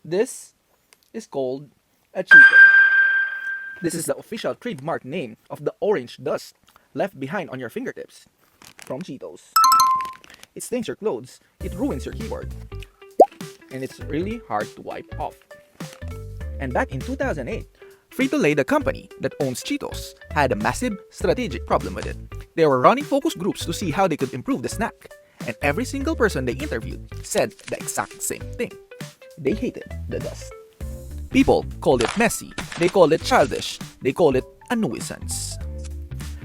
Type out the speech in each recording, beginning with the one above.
This is called a Cheeto. This is the official trademark name of the orange dust left behind on your fingertips from Cheetos. It stains your clothes, it ruins your keyboard, and it's really hard to wipe off. And back in 2008, Frito-Lay, the company that owns Cheetos, had a massive strategic problem with it. They were running focus groups to see how they could improve the snack, and every single person they interviewed said the exact same thing. They hated the dust. People called it messy, they called it childish, they called it a nuisance.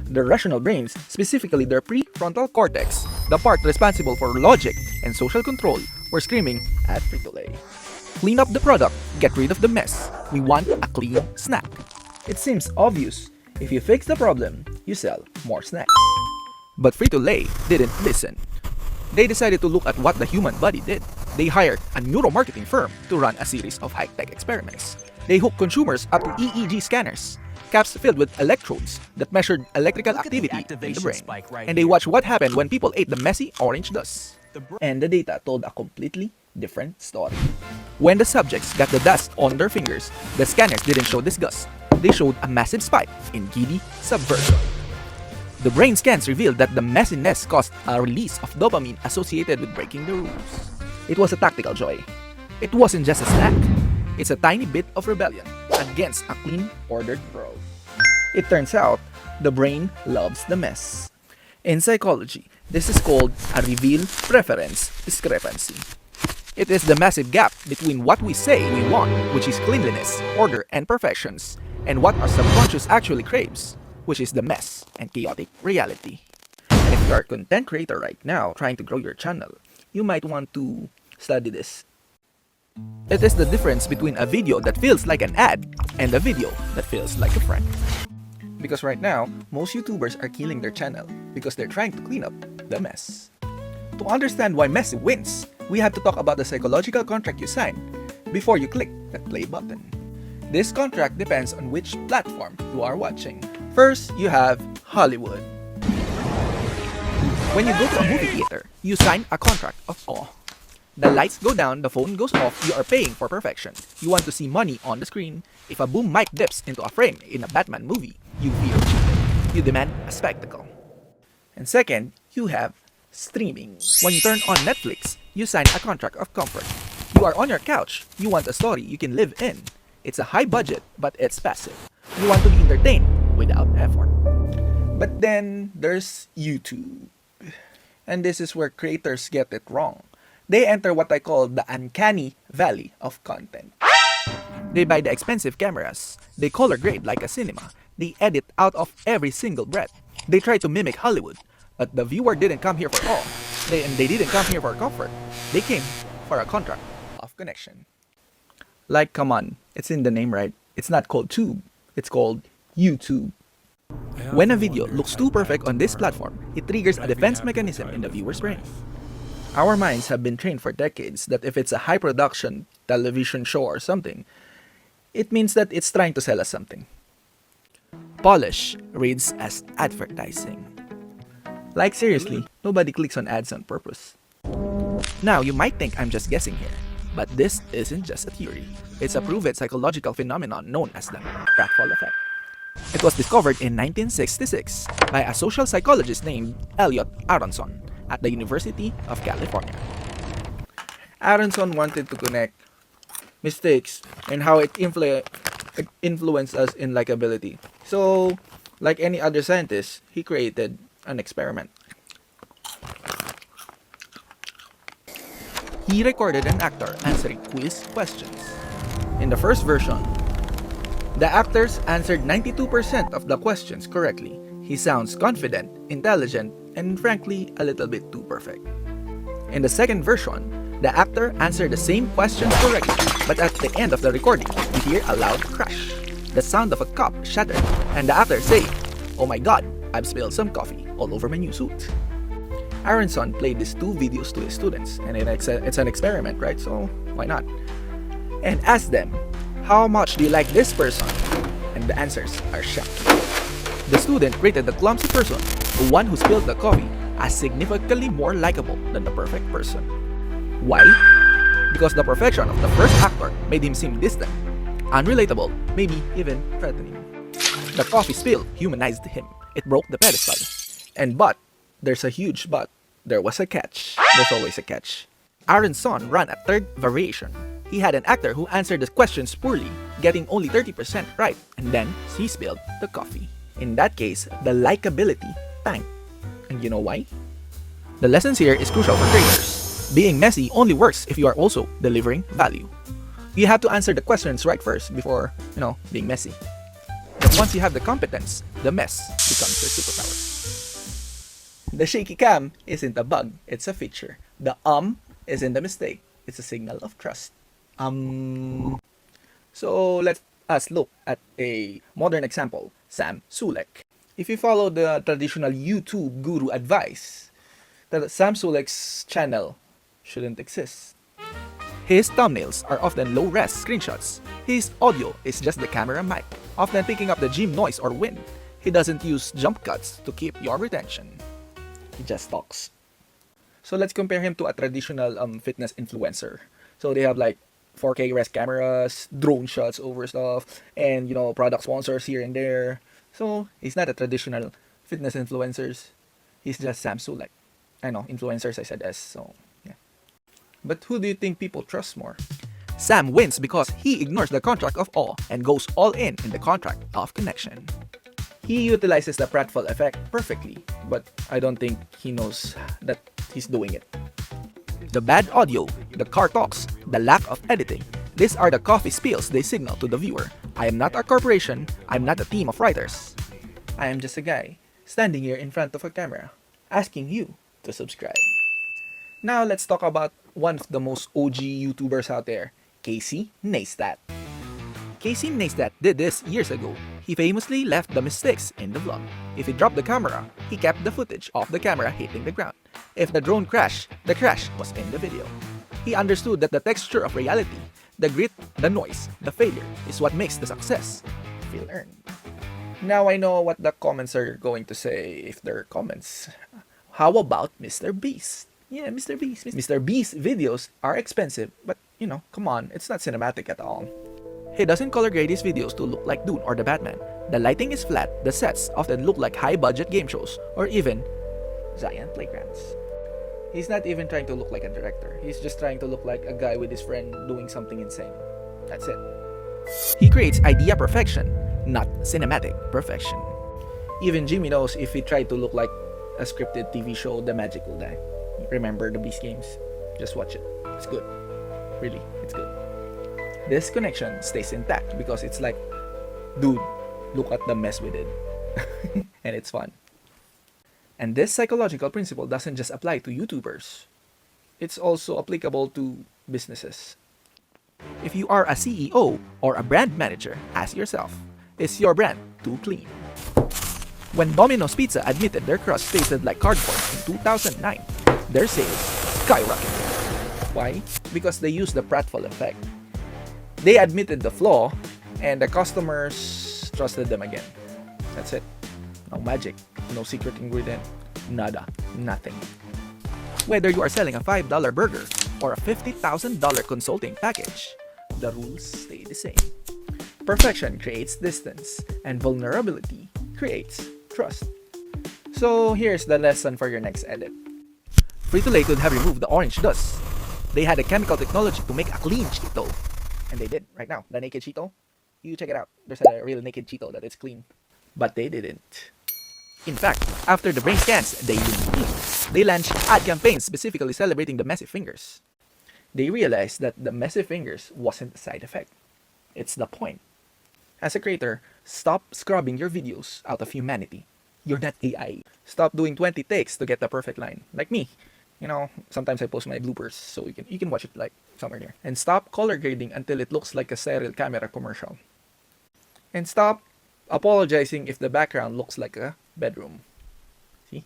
The rational brains, specifically their prefrontal cortex, the part responsible for logic and social control, were screaming at Frito-Lay. Clean up the product, get rid of the mess. We want a clean snack. It seems obvious. If you fix the problem, you sell more snacks. But Frito-Lay didn't listen. They decided to look at what the human body did. They hired a neuromarketing firm to run a series of high-tech experiments. They hooked consumers up to EEG scanners, caps filled with electrodes that measured electrical activity in the brain. And they watched what happened when people ate the messy orange dust. And the data told a completely different story. When the subjects got the dust on their fingers, the scanners didn't show disgust. They showed a massive spike in giddy subversion. The brain scans revealed that the messiness caused a release of dopamine associated with breaking the rules. It was a tactical joy. It wasn't just a snack. It's a tiny bit of rebellion against a clean, ordered world. It turns out, the brain loves the mess. In psychology, this is called a reveal preference discrepancy. It is the massive gap between what we say we want, which is cleanliness, order, and perfections, and what our subconscious actually craves, which is the mess and chaotic reality. And if you are a content creator right now trying to grow your channel, you might want to study this. It is the difference between a video that feels like an ad and a video that feels like a friend. Because right now, most YouTubers are killing their channel because they're trying to clean up the mess. To understand why mess wins, we have to talk about the psychological contract you sign before you click that play button. This contract depends on which platform you are watching. First, you have Hollywood. When you go to a movie theater, you sign a contract of awe. The lights go down, the phone goes off, you are paying for perfection. You want to see money on the screen. If a boom mic dips into a frame in a Batman movie, you feel cheated. You demand a spectacle. And second, you have streaming. When you turn on Netflix, you sign a contract of comfort. You are on your couch, you want a story you can live in. It's a high budget, but it's passive. You want to be entertained without effort. But then there's YouTube. And this is where creators get it wrong. They enter what I call the uncanny valley of content. They buy the expensive cameras. They color grade like a cinema. They edit out of every single breath. They try to mimic Hollywood. But the viewer didn't come here for awe. They didn't come here for comfort. They came for a contract of connection. Like, come on. It's in the name, right? It's not called Tube. It's called YouTube. When a video looks too perfect on this platform, it triggers a defense mechanism in the viewer's brain. Our minds have been trained for decades that if it's a high-production television show or something, it means that it's trying to sell us something. Polish reads as advertising. Like seriously, nobody clicks on ads on purpose. Now, you might think I'm just guessing here, but this isn't just a theory. It's a proven psychological phenomenon known as the Pratfall Effect. It was discovered in 1966 by a social psychologist named Elliot Aronson at the University of California. Aronson wanted to connect mistakes and how it influenced us in likability. So, like any other scientist, he created an experiment. He recorded an actor answering quiz questions. In the first version, the actors answered 92% of the questions correctly. He sounds confident, intelligent, and frankly, a little bit too perfect. In the second version, the actor answered the same questions correctly, but at the end of the recording, you hear a loud crash. The sound of a cup shattered, and the actor saying, "Oh my god, I've spilled some coffee all over my new suit." Aronson played these two videos to his students, and it's an experiment, right? So, why not? And asked them, "How much do you like this person?" And the answers are shocking. The student rated the clumsy person, the one who spilled the coffee, as significantly more likable than the perfect person. Why? because the perfection of the first actor made him seem distant, unrelatable, maybe even threatening. The coffee spill humanized him. It broke the pedestal. And but, there's a huge but, there was a catch. There's always a catch. Aaron's son ran a third variation. He had an actor who answered the questions poorly, getting only 30% right, and then he spilled the coffee. In that case, the likability tanked. And you know why? The lessons here is crucial for creators. Being messy only works if you are also delivering value. You have to answer the questions right first before, being messy. But once you have the competence, the mess becomes your superpower. The shaky cam isn't a bug, it's a feature. The isn't a mistake, it's a signal of trust. So let us look at a modern example, Sam Sulek. If you follow the traditional YouTube guru advice, that Sam Sulek's channel shouldn't exist. His thumbnails are often low-res screenshots. His audio is just the camera mic, often picking up the gym noise or wind. He doesn't use jump cuts to keep your retention. He just talks. So let's compare him to a traditional fitness influencer. So they have like 4K res cameras, drone shots over stuff, and product sponsors here and there. So he's not a traditional fitness influencers. He's just Sam Sulek. I know, influencers I said S, so yeah. But who do you think people trust more? Sam wins because he ignores the contract of awe and goes all in the contract of connection. He utilizes the Pratfall Effect perfectly, but I don't think he knows that he's doing it. The bad audio, the car talks, the lack of editing, these are the coffee spills they signal to the viewer. I am not a corporation, I'm not a team of writers. I am just a guy, standing here in front of a camera, asking you to subscribe. Now let's talk about one of the most OG YouTubers out there, Casey Neistat. Casey Neistat did this years ago. He famously left the mistakes in the vlog. If he dropped the camera, he kept the footage of the camera hitting the ground. If the drone crashed, the crash was in the video. He understood that the texture of reality, the grit, the noise, the failure is what makes the success feel earned. Now I know what the comments are going to say if they're comments. How about MrBeast? Yeah, MrBeast. MrBeast videos are expensive, but come on, it's not cinematic at all. He doesn't color grade his videos to look like Dune or the Batman. The lighting is flat, the sets often look like high-budget game shows, or even giant playgrounds. He's not even trying to look like a director. He's just trying to look like a guy with his friend doing something insane. That's it. He creates idea perfection, not cinematic perfection. Even Jimmy knows if he tried to look like a scripted TV show, the magic will die. Remember the Beast games? Just watch it. It's good. Really, it's good. This connection stays intact because it's like, dude, look at the mess we did. And it's fun. And this psychological principle doesn't just apply to YouTubers. It's also applicable to businesses. If you are a CEO or a brand manager, ask yourself, is your brand too clean? When Domino's Pizza admitted their crust tasted like cardboard in 2009, their sales skyrocketed. Why? Because they used the Pratfall Effect. They admitted the flaw, and the customers trusted them again. That's it. No magic, no secret ingredient, nada, nothing. Whether you are selling a $5 burger or a $50,000 consulting package, the rules stay the same. Perfection creates distance, and vulnerability creates trust. So here's the lesson for your next edit. Frito-Lay could have removed the orange dust. They had a chemical technology to make a clean Cheeto. And they did, right now. The naked Cheeto, you check it out. There's a real naked Cheeto that is clean. But they didn't. In fact, after the brain scans, they launched ad campaigns specifically celebrating the messy fingers. They realized that the messy fingers wasn't a side effect. It's the point. As a creator, stop scrubbing your videos out of humanity. You're not AI. Stop doing 20 takes to get the perfect line. Like me. Sometimes I post my bloopers, so you can watch it like somewhere near. And stop color grading until it looks like a serial camera commercial. And stop apologizing if the background looks like a bedroom. See?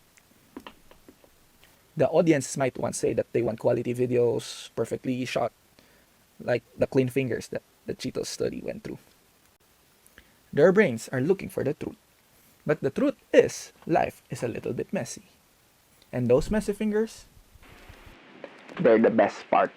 The audience might want to say that they want quality videos, perfectly shot, like the clean fingers that the Cheetos study went through. Their brains are looking for the truth. But the truth is, life is a little bit messy. And those messy fingers, they're the best part.